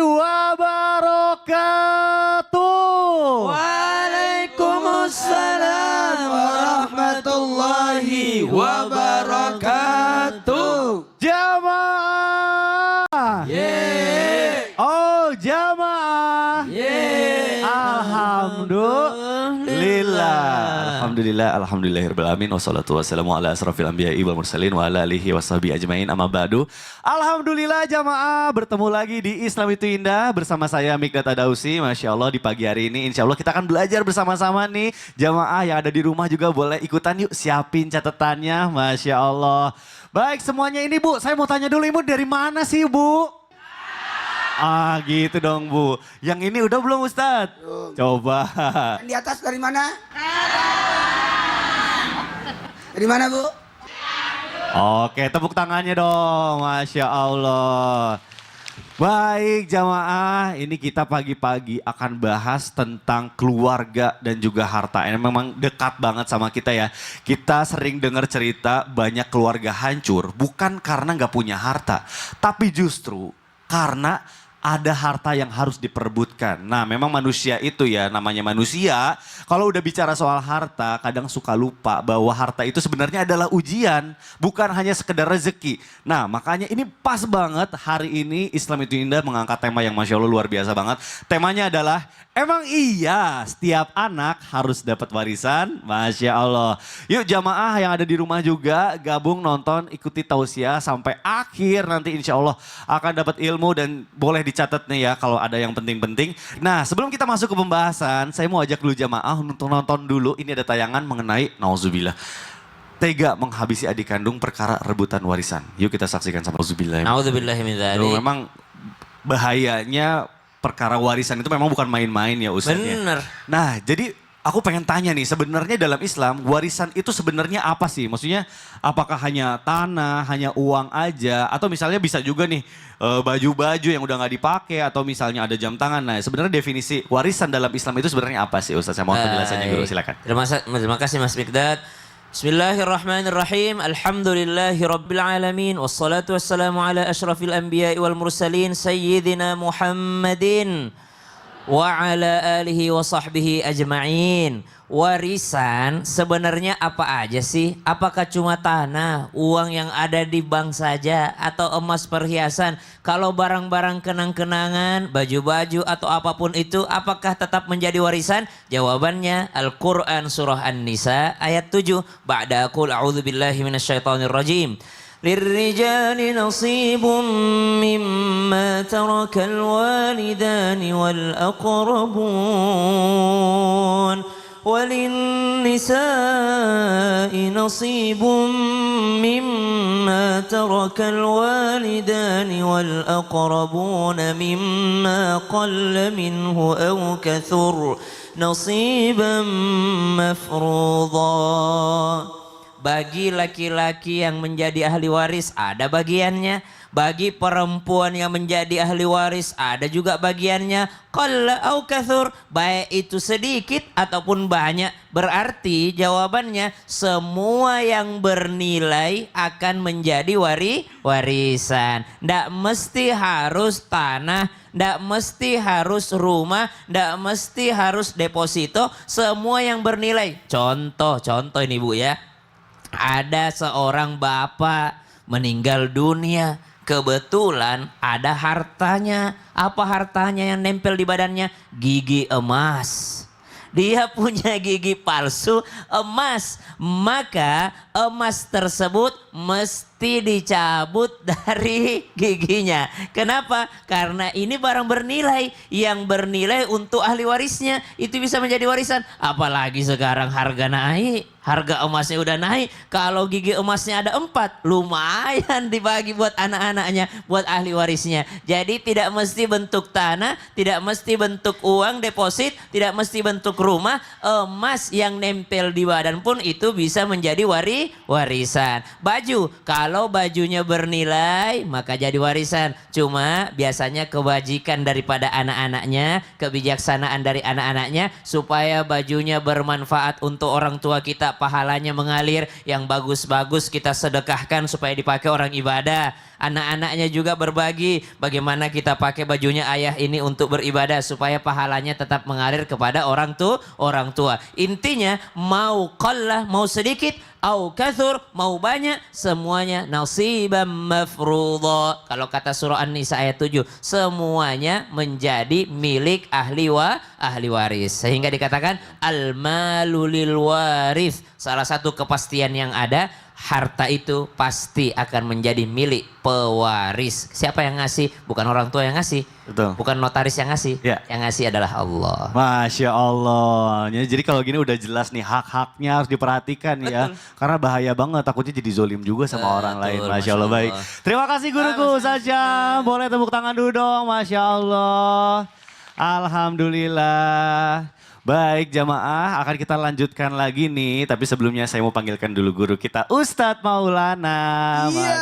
wabarakatuh. Waalaikumsalam warahmatullahi wabarakatuh. Jamaah. Yeay. Oh jamaah. Yeay. Alhamdulillah. Alhamdulillahirrahmanirrahim. Wassalatu wassalamu ala asrafil anbiya'i wal mursalin wa ala alihi washabihi ajmain amma ba'du. Alhamdulillah jamaah bertemu lagi di Islam Itu Indah bersama saya Mikdad Adausi. Masya Allah di pagi hari ini insya Allah kita akan belajar bersama-sama nih. Jamaah yang ada di rumah juga boleh ikutan yuk, siapin catatannya. Masya Allah. Baik semuanya ini Bu, saya mau tanya dulu Ibu dari mana sih Bu? Ah gitu dong Bu. Yang ini udah belum Ustadz? Coba. Di atas dari mana? Dari mana Bu? Oke tepuk tangannya dong. Masya Allah. Baik jamaah, ini kita pagi-pagi akan bahas tentang keluarga dan juga harta. Ini memang dekat banget sama kita ya. Kita sering dengar cerita banyak keluarga hancur bukan karena nggak punya harta. Tapi justru karena ada harta yang harus diperebutkan. Nah memang manusia itu ya namanya manusia. Kalau udah bicara soal harta kadang suka lupa bahwa harta itu sebenarnya adalah ujian. Bukan hanya sekedar rezeki. Nah makanya ini pas banget hari ini Islam Itu Indah mengangkat tema yang Masya Allah luar biasa banget. Temanya adalah emang iya setiap anak harus dapat warisan. Masya Allah. Yuk jamaah yang ada di rumah juga gabung nonton ikuti tausiah sampai akhir nanti insya Allah akan dapat ilmu dan boleh dicatat nih ya kalau ada yang penting-penting. Nah sebelum kita masuk ke pembahasan saya mau ajak dulu jamaah untuk nonton dulu. Ini ada tayangan mengenai nauzubillah. Tega menghabisi adik kandung perkara rebutan warisan. Yuk kita saksikan sama nauzubillah. Nauzubillahi min dzalik. Memang bahayanya perkara warisan itu memang bukan main-main ya Ustaz ya. Bener. Nah jadi aku pengen tanya nih sebenarnya dalam Islam warisan itu sebenarnya apa sih? Maksudnya apakah hanya tanah, hanya uang aja atau misalnya bisa juga nih baju-baju yang udah nggak dipakai atau misalnya ada jam tangan. Nah sebenarnya definisi warisan dalam Islam itu sebenarnya apa sih Ustaz? Saya mohon penjelasannya dulu silakan. Terima kasih Mas Mikdad. Bismillahirrahmanirrahim. Alhamdulillahi rabbil alamin. Wassalatu wassalamu ala asyrafil anbiya'i wal mursalin sayyidina Muhammadin wa ala alihi wa sahbihi ajma'in. Warisan sebenarnya apa aja sih? Apakah cuma tanah, uang yang ada di bank saja atau emas perhiasan? Kalau barang-barang kenang-kenangan, baju-baju atau apapun itu apakah tetap menjadi warisan? Jawabannya Al-Qur'an surah An-Nisa ayat 7. Ba'da qul a'udzubillahi minasyaitonir rajim. للرجال نصيب مما ترك الوالدان والأقربون وللنساء نصيب مما ترك الوالدان والأقربون مما قل منه أو كثر نصيبا مفروضا. Bagi laki-laki yang menjadi ahli waris ada bagiannya. Bagi perempuan yang menjadi ahli waris ada juga bagiannya. Qalla au kathur, baik itu sedikit ataupun banyak. Berarti jawabannya semua yang bernilai akan menjadi warisan. Ndak mesti harus tanah, ndak mesti harus rumah, ndak mesti harus deposito. Semua yang bernilai. Contoh ini Bu ya. Ada seorang bapak meninggal dunia, kebetulan ada hartanya. Apa hartanya yang nempel di badannya? Gigi emas. Dia punya gigi palsu emas, maka emas tersebut mesti dicabut dari giginya. Kenapa? Karena ini barang bernilai, yang bernilai untuk ahli warisnya itu bisa menjadi warisan. Apalagi sekarang harga naik. Harga emasnya udah naik. Kalau gigi emasnya ada 4, lumayan dibagi buat anak-anaknya, buat ahli warisnya. Jadi tidak mesti bentuk tanah, tidak mesti bentuk uang deposit, tidak mesti bentuk rumah. Emas yang nempel di badan pun itu bisa menjadi warisan. Baju, kalau bajunya bernilai maka jadi warisan. Cuma biasanya kebajikan daripada anak-anaknya, kebijaksanaan dari anak-anaknya supaya bajunya bermanfaat untuk orang tua kita, pahalanya mengalir, yang bagus-bagus kita sedekahkan supaya dipakai orang ibadah. Anak-anaknya juga berbagi. Bagaimana kita pakai bajunya ayah ini untuk beribadah supaya pahalanya tetap mengalir kepada orang tua. Intinya mau qallah, mau sedikit, au kathur, mau banyak, semuanya nasiban mafrudha. Kalau kata surah An-Nisa ayat 7, semuanya menjadi milik ahli waris. Sehingga dikatakan al-malu lil waris. Salah satu kepastian yang ada, harta itu pasti akan menjadi milik pewaris. Siapa yang ngasih? Bukan orang tua yang ngasih. Betul. Bukan notaris yang ngasih. Ya. Yang ngasih adalah Allah. Masya Allah. Jadi kalau gini udah jelas nih hak-haknya harus diperhatikan ya. Karena bahaya banget takutnya jadi zolim juga sama orang lain. Masya Allah. Baik. Terima kasih guruku Sasha. Boleh tepuk tangan dulu dong. Masya Allah. Alhamdulillah. Baik jamaah, akan kita lanjutkan lagi nih. Tapi sebelumnya saya mau panggilkan dulu guru kita, Ustadz Maulana. Iya,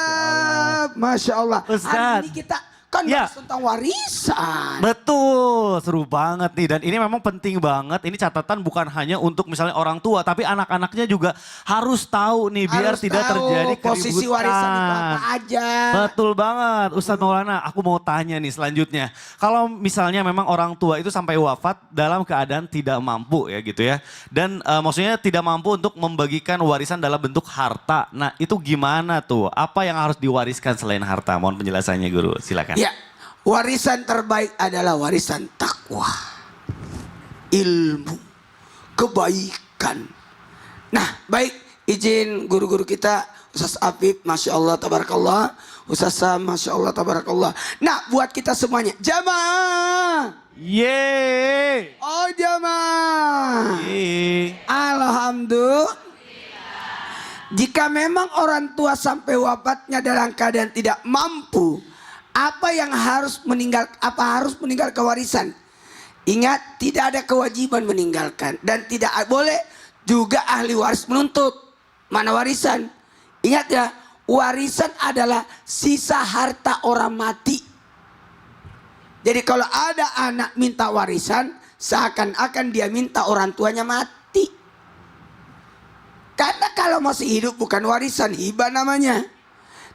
Masya Allah. Ustadz. Hari ini kita kan Ya. bahas tentang warisan. Betul, seru banget nih. Dan ini memang penting banget. Ini catatan bukan hanya untuk misalnya orang tua, tapi anak-anaknya juga harus tahu nih biar Harus tidak tahu terjadi keributan. posisi warisan itu apa aja. Betul banget. Ustadz Maulana, aku mau tanya nih selanjutnya. Kalau misalnya memang orang tua itu sampai wafat dalam keadaan tidak mampu ya gitu ya. Dan maksudnya tidak mampu untuk membagikan warisan dalam bentuk harta. Nah itu gimana tuh? Apa yang harus diwariskan selain harta? Mohon penjelasannya guru, silakan. Ya, warisan terbaik adalah warisan takwa, ilmu, kebaikan. Nah, baik, izin guru-guru kita, Ustaz Afif, Masya Allah, Tabarakallah. Ustaz Sam, Masya Allah, Tabarakallah. Nah, buat kita semuanya, jamaah. Yeay. Oh jamaah. Yeay. Alhamdulillah. Jika memang orang tua sampai wafatnya dalam keadaan tidak mampu, apa yang harus meninggalkan warisan? Ingat, tidak ada kewajiban meninggalkan dan tidak boleh juga ahli waris menuntut. Mana warisan? Ingat ya, warisan adalah sisa harta orang mati. Jadi kalau ada anak minta warisan, seakan-akan dia minta orang tuanya mati. Karena kalau masih hidup bukan warisan, hibah namanya.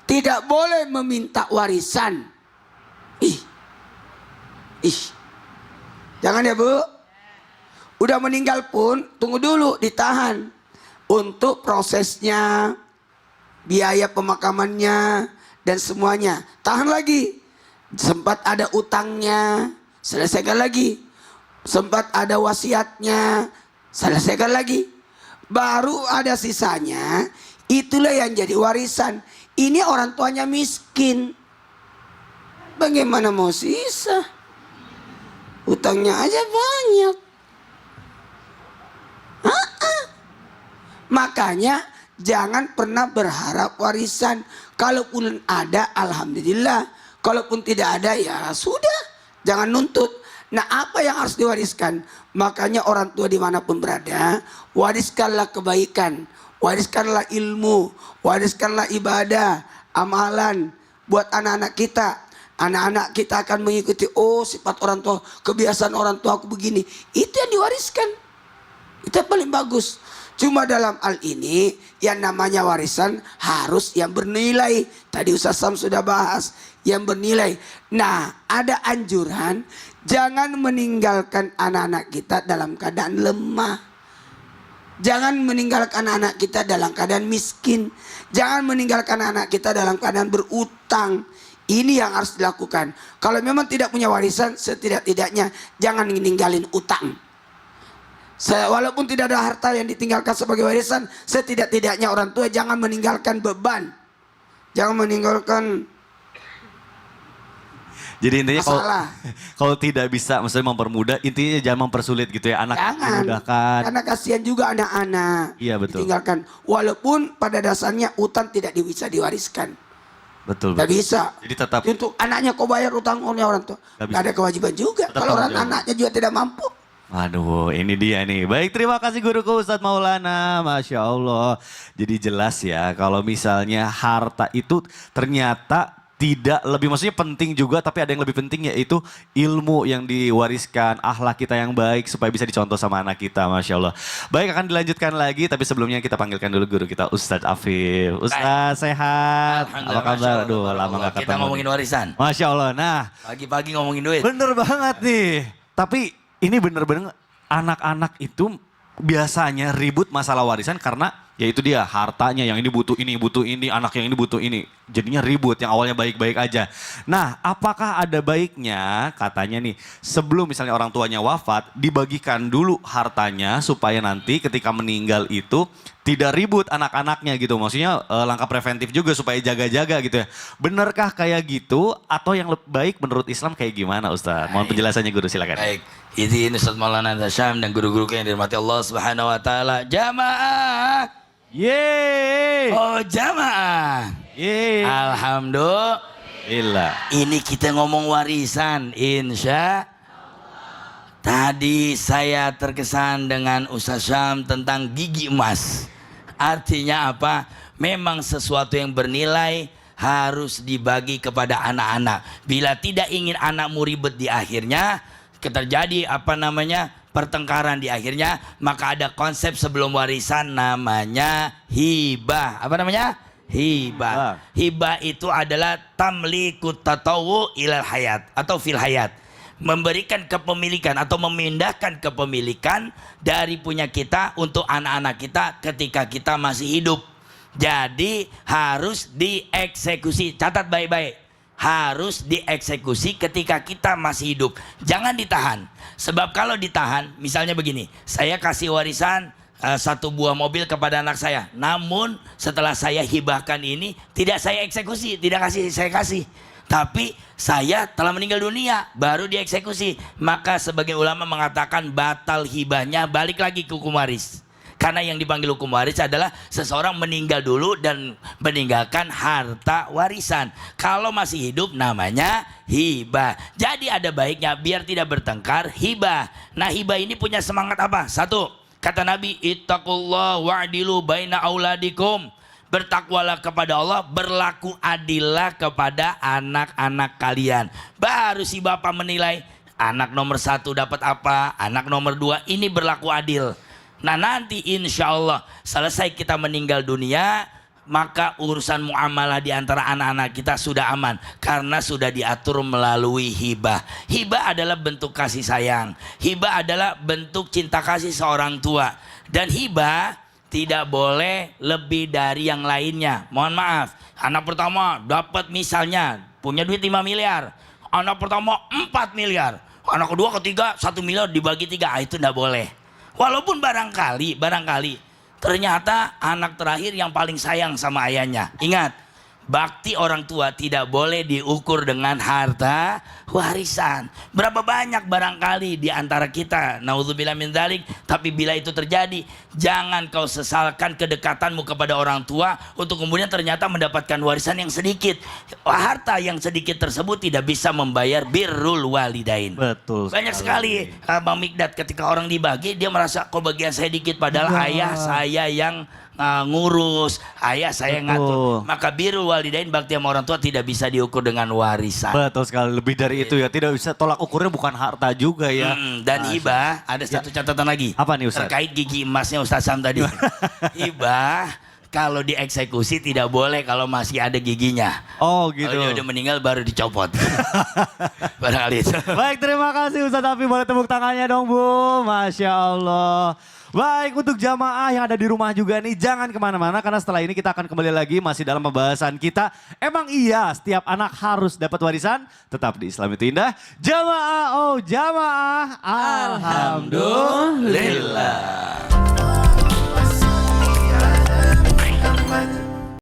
Tidak boleh meminta warisan. Jangan ya Bu. Udah meninggal pun tunggu dulu, ditahan. Untuk prosesnya, biaya pemakamannya, dan semuanya. Tahan lagi. Sempat ada utangnya, selesaikan lagi. Sempat ada wasiatnya, selesaikan lagi. Baru ada sisanya, itulah yang jadi warisan. Ini orang tuanya miskin. Bagaimana mau sisa? Utangnya aja banyak. Makanya jangan pernah berharap warisan. Kalaupun ada, alhamdulillah. Kalaupun tidak ada, ya sudah. Jangan nuntut. Nah, apa yang harus diwariskan? Makanya orang tua dimanapun berada, wariskanlah kebaikan. Wariskanlah ilmu. Wariskanlah ibadah, amalan. Buat anak-anak kita. Anak-anak kita akan mengikuti, oh sifat orang tua, kebiasaan orang tua aku begini. Itu yang diwariskan. Itu yang paling bagus. Cuma dalam hal ini yang namanya warisan harus yang bernilai. Tadi Ustaz Sam sudah bahas yang bernilai. Nah, ada anjuran jangan meninggalkan anak-anak kita dalam keadaan lemah. Jangan meninggalkan anak-anak kita dalam keadaan miskin. Jangan meninggalkan anak kita dalam keadaan berutang. Ini yang harus dilakukan. Kalau memang tidak punya warisan, setidak-tidaknya jangan ninggalin utang. Walaupun tidak ada harta yang ditinggalkan sebagai warisan, setidak-tidaknya orang tua jangan meninggalkan beban. Jangan meninggalkan Jadi intinya kalau masalah. tidak bisa maksudnya mempermudah, intinya jangan mempersulit gitu ya. Anak Jangan. dimudahkan. Karena kasihan juga anak-anak. Iya, betul. Ditinggalkan. Walaupun pada dasarnya utang tidak bisa diwariskan. Betul. Tidak bisa. Jadi tetap Untuk anaknya kau bayar utang oleh orang tua. Nggak bisa. Tidak ada kewajiban juga. Tetap Kalau orang tanggung jawab. anaknya juga tidak mampu. Aduh, ini dia nih. Baik, terima kasih guruku Ustadz Maulana. Masya Allah. Jadi jelas ya, kalau misalnya harta itu ternyata tidak lebih, maksudnya penting juga tapi ada yang lebih penting yaitu ilmu yang diwariskan, akhlak kita yang baik supaya bisa dicontoh sama anak kita, Masya Allah. Baik, akan dilanjutkan lagi tapi sebelumnya kita panggilkan dulu guru kita Ustadz Afif. Ustadz sehat? Apa kabar? Aduh lama gak ketemu. Kita ngomongin warisan. Masya Allah, nah Pagi-pagi ngomongin duit. bener banget nih. Tapi ini bener-bener anak-anak itu biasanya ribut masalah warisan karena ya itu dia hartanya, yang ini butuh ini, anak yang ini butuh ini. Jadinya ribut yang awalnya baik-baik aja. Nah, apakah ada baiknya katanya nih sebelum misalnya orang tuanya wafat dibagikan dulu hartanya supaya nanti ketika meninggal itu tidak ribut anak-anaknya gitu. Maksudnya langkah preventif juga supaya jaga-jaga gitu ya. Benarkah kayak gitu atau yang lebih baik menurut Islam kayak gimana Ustaz? Mohon penjelasannya guru, silakan. Baik, izin Ustaz Maulana Syam dan guru-guru yang dirahmati Allah Subhanahu wa taala. Jamaah. Yeay. Oh, jamaah. Yeay. Alhamdulillah. Ini kita ngomong warisan, insya Tadi saya terkesan dengan Ustaz Syam tentang gigi emas. Artinya apa? Memang sesuatu yang bernilai harus dibagi kepada anak-anak. Bila tidak ingin anakmu ribet di akhirnya, terjadi pertengkaran di akhirnya, maka ada konsep sebelum warisan namanya hibah. Apa namanya? Hibah. Hibah itu adalah tamlikut tatawu ilal hayat atau fil hayat. Memberikan kepemilikan atau memindahkan kepemilikan dari punya kita untuk anak-anak kita ketika kita masih hidup. Jadi harus dieksekusi. Catat baik-baik. Harus dieksekusi ketika kita masih hidup. Jangan ditahan. Sebab kalau ditahan, misalnya begini, saya kasih warisan 1 buah mobil kepada anak saya. Namun setelah saya hibahkan ini, tidak saya eksekusi, tidak saya kasih. Tapi saya telah meninggal dunia, baru dieksekusi. Maka sebagian ulama mengatakan batal hibahnya, balik lagi ke hukum waris. Karena yang dipanggil hukum waris adalah seseorang meninggal dulu dan meninggalkan harta warisan. Kalau masih hidup namanya hibah. Jadi ada baiknya biar tidak bertengkar, hibah. Nah, hibah ini punya semangat apa? 1, kata Nabi, ittaqullah wa'dilu baina auladikum. Bertakwalah kepada Allah, berlaku adillah kepada anak-anak kalian. Baru si bapak menilai anak nomor 1 dapat apa, anak nomor 2 ini berlaku adil. Nah, nanti insya Allah selesai kita meninggal dunia, maka urusan muamalah di antara anak-anak kita sudah aman karena sudah diatur melalui hibah. Hibah adalah bentuk kasih sayang. Hibah adalah bentuk cinta kasih seorang tua. Dan hibah tidak boleh lebih dari yang lainnya. Mohon maaf, anak pertama dapat misalnya punya duit 5 miliar. Anak pertama 4 miliar. Anak kedua, ketiga 1 miliar dibagi 3. Itu tidak boleh. Walaupun barangkali ternyata anak terakhir yang paling sayang sama ayahnya. Ingat, bakti orang tua tidak boleh diukur dengan harta warisan. Berapa banyak barangkali di antara kita, naudzubillah min dzalik, tapi bila itu terjadi, jangan kau sesalkan kedekatanmu kepada orang tua untuk kemudian ternyata mendapatkan warisan yang sedikit. Harta yang sedikit tersebut tidak bisa membayar birrul walidain. Betul. Banyak sekali Bang Mikdad ketika orang dibagi dia merasa kok bagian saya dikit padahal ayah saya yang ngurus, ayah saya yang ngatur. Maka birrul walidain, bakti sama orang tua tidak bisa diukur dengan warisan. Betul sekali, lebih dari itu ya, tidak bisa, tolak ukurnya bukan harta juga ya. Dan hibah, ada satu catatan lagi. Apa nih Ustaz? Terkait gigi emasnya Ustaz Sam tadi. Hibah kalau dieksekusi tidak boleh kalau masih ada giginya. Oh gitu. Kalau dia udah meninggal baru dicopot. Barangkali itu. Baik, terima kasih Ustaz Afi, boleh tepuk tangannya dong Bu. Masya Allah. Baik, untuk jamaah yang ada di rumah juga nih, jangan kemana-mana karena setelah ini kita akan kembali lagi masih dalam pembahasan kita. Emang iya setiap anak harus dapat warisan? Tetap di Islam itu indah. Jamaah, oh jamaah. Alhamdulillah.